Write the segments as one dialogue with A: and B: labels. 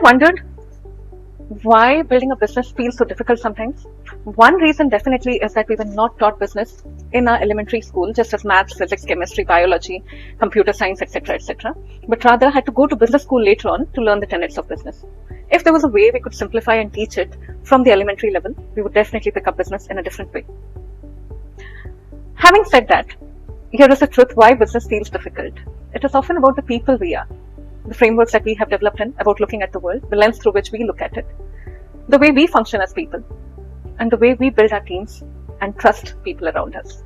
A: ever wondered why building a business feels so difficult sometimes? One reason definitely is that we were not taught business in our elementary school, just as maths, physics, chemistry, biology, computer science, etc., but rather had to go to business school later on to learn the tenets of business. If there was a way we could simplify and teach it from the elementary level, we would definitely pick up business in a different way. Having said that, here is the truth why business feels difficult. It is often about the people we are, the frameworks that we have developed in, about looking at the world, the lens through which we look at it, the way we function as people, and the way we build our teams and trust people around us.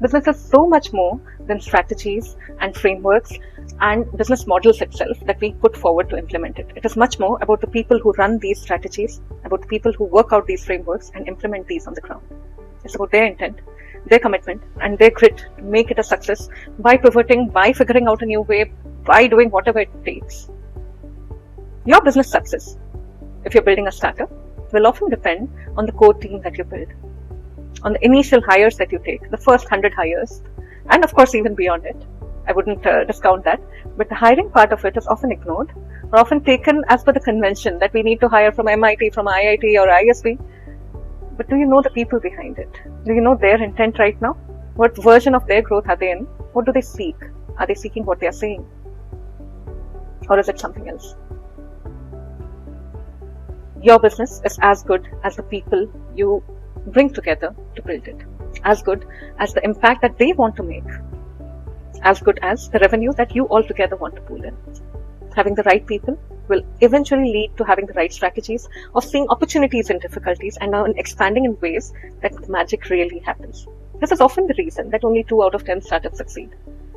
A: Business is so much more than strategies and frameworks and business models itself that we put forward to implement it. It is much more about the people who run these strategies, about the people who work out these frameworks and implement these on the ground. It's about their intent, their commitment, and their grit to make it a success by pivoting, by figuring out a new way, by doing whatever it takes. Your business success, if you're building a startup, will often depend on the core team that you build, on the initial hires that you take, the first 100 hires, and of course even beyond it. I wouldn't discount that, but the hiring part of it is often ignored or often taken as per the convention that we need to hire from MIT, from IIT or ISB. But do you know the people behind it? Do you know their intent right now? What version of their growth are they in? What do they seek? Are they seeking what they are saying? Or is it something else? Your business is as good as the people you bring together to build it, as good as the impact that they want to make, as good as the revenue that you altogether want to pool in. Having the right people will eventually lead to having the right strategies of seeing opportunities in difficulties and now expanding in ways that magic really happens. This is often the reason that only 2 out of 10 startups succeed.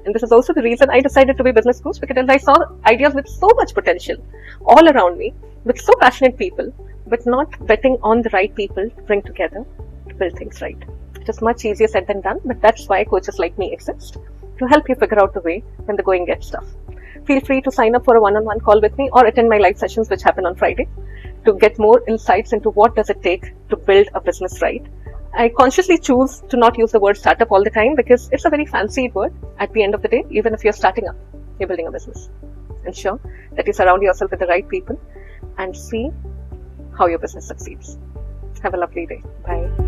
A: And this is also the reason I decided to be a business coach, because I saw ideas with so much potential all around me, with so passionate people, but not betting on the right people to bring together to build things right. It is much easier said than done, but that's why coaches like me exist, to help you figure out the way when the going gets tough. Feel free to sign up for a one-on-one call with me or attend my live sessions which happen on Friday to get more insights into what does it take to build a business right. I consciously choose to not use the word startup all the time because it's a very fancied word. At the end of the day, even if you're starting up, you're building a business. Ensure that you surround yourself with the right people and see how your business succeeds. Have a lovely day. Bye.